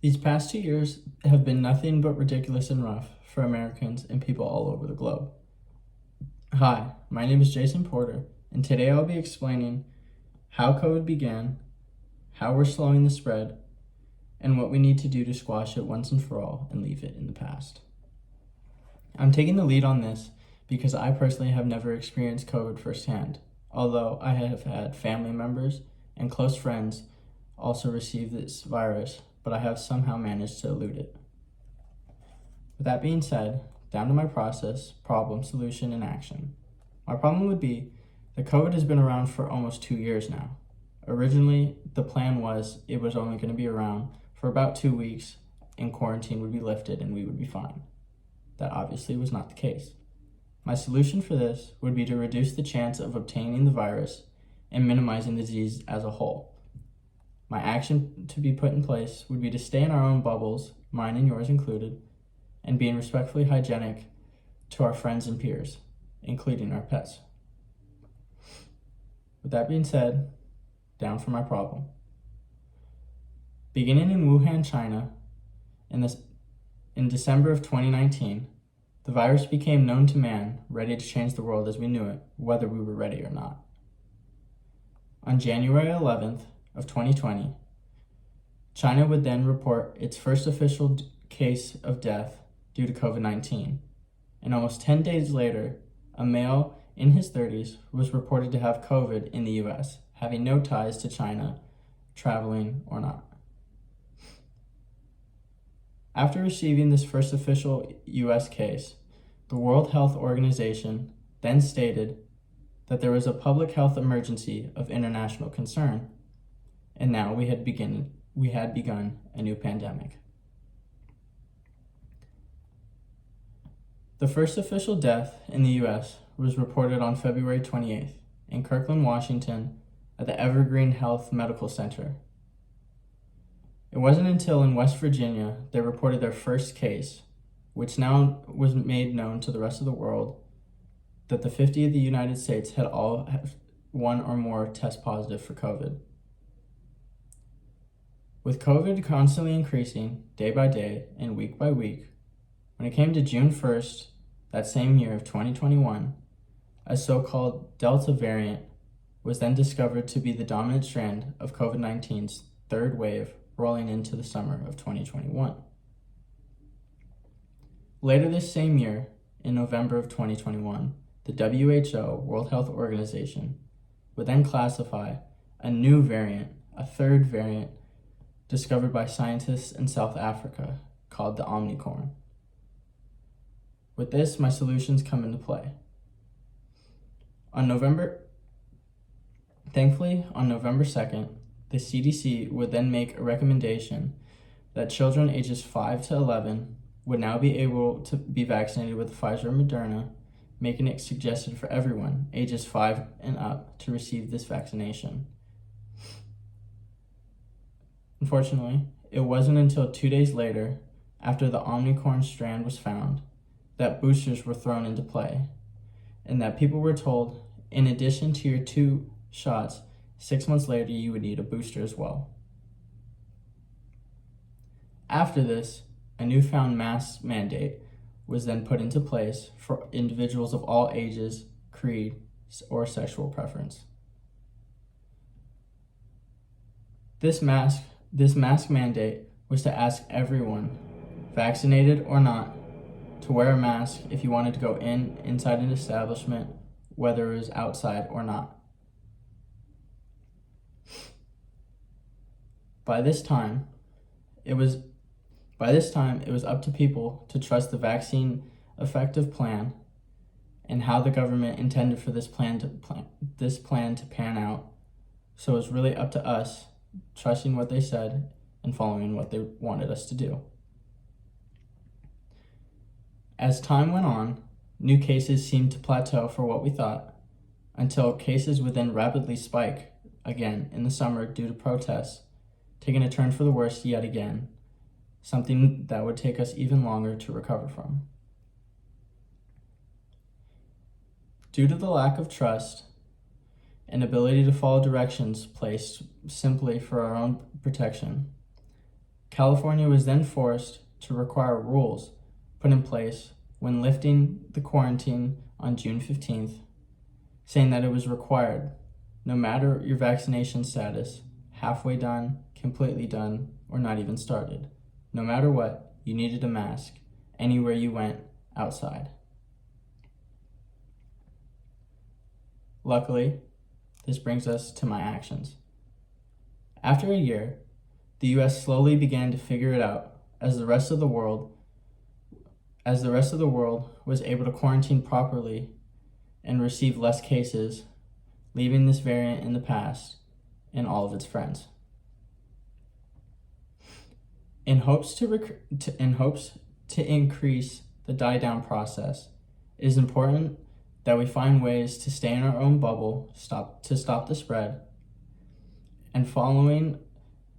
These past 2 years have been nothing but ridiculous and rough for Americans and people all over the globe. Hi, my name is Jason Porter, and today I'll be explaining how COVID began, how we're slowing the spread, and what we need to do to squash it once and for all and leave it in the past. I'm taking the lead on this because I personally have never experienced COVID firsthand, although I have had family members and close friends also receive this virus, but I have somehow managed to elude it. With that being said, down to my process, problem, solution, and action. My problem would be that COVID has been around for almost 2 years now. Originally, the plan was it was only going to be around for about 2 weeks and quarantine would be lifted and we would be fine. That obviously was not the case. My solution for this would be to reduce the chance of obtaining the virus and minimizing the disease as a whole. My action to be put in place would be to stay in our own bubbles, mine and yours included, and being respectfully hygienic to our friends and peers, including our pets. With that being said, down for my problem. Beginning in Wuhan, China, in December of 2019, the virus became known to man, ready to change the world as we knew it, whether we were ready or not. On January 11th of 2020, China would then report its first official case of death due to COVID-19, and almost 10 days later, a male in his 30s was reported to have COVID in the US, having no ties to China, traveling or not. After receiving this first official US case, the World Health Organization then stated that there was a public health emergency of international concern, and now we had begun a new pandemic. The first official death in the US was reported on February 28th in Kirkland, Washington, at the Evergreen Health Medical Center. It wasn't until in West Virginia they reported their first case, which now was made known to the rest of the world, that the 50 of the United States had all one or more test positive for COVID. With COVID constantly increasing day by day and week by week, when it came to June 1st, that same year of 2021, a so-called Delta variant was then discovered to be the dominant strand of COVID-19's third wave rolling into the summer of 2021. Later this same year, in November of 2021, the WHO, World Health Organization, would then classify a new variant, a third variant, discovered by scientists in South Africa called the Omicron. With this, my solutions come into play. Thankfully, on November 2nd, the CDC would then make a recommendation that children ages 5 to 11 would now be able to be vaccinated with Pfizer and Moderna, making it suggested for everyone ages 5 and up to receive this vaccination. Unfortunately, it wasn't until 2 days later, after the Omicron strand was found, that boosters were thrown into play, and that people were told, in addition to your 2 shots, 6 months later you would need a booster as well. After this, a newfound mask mandate was then put into place for individuals of all ages, creed, or sexual preference. This mask mandate was to ask everyone, vaccinated or not, to wear a mask if you wanted to go inside an establishment, whether it was outside or not. By this time, it was up to people to trust the vaccine effective plan and how the government intended for this plan to pan out. So it was really up to us trusting what they said and following what they wanted us to do. As time went on, new cases seemed to plateau for what we thought, until cases would then rapidly spike again in the summer due to protests, taking a turn for the worse yet again, something that would take us even longer to recover from. Due to the lack of trust and ability to follow directions placed simply for our own protection, California was then forced to require rules put in place when lifting the quarantine on June 15th, saying that it was required, no matter your vaccination status, halfway done, completely done, or not even started. No matter what, you needed a mask anywhere you went outside. Luckily, this brings us to my actions. After a year, the US slowly began to figure it out as the rest of the world was able to quarantine properly and receive less cases, leaving this variant in the past and all of its friends. In hopes to increase the die-down process, it is important that we find ways to stay in our own bubble to stop the spread, and following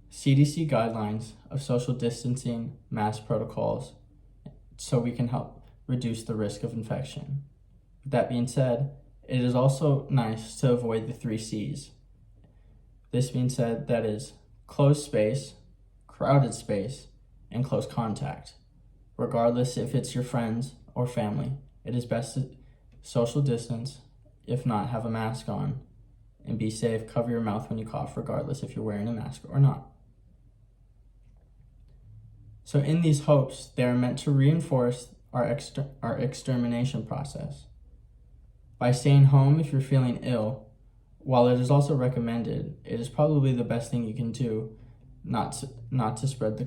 CDC guidelines of social distancing, mask protocols, so we can help reduce the risk of infection. With that being said, it is also nice to avoid the 3 C's. This being said, that is closed space, crowded space, and close contact. Regardless if it's your friends or family, it is best to social distance, if not, have a mask on, and be safe. Cover your mouth when you cough, regardless if you're wearing a mask or not. So in these hopes, they are meant to reinforce our extermination process. By staying home if you're feeling ill, while it is also recommended, it is probably the best thing you can do not to spread the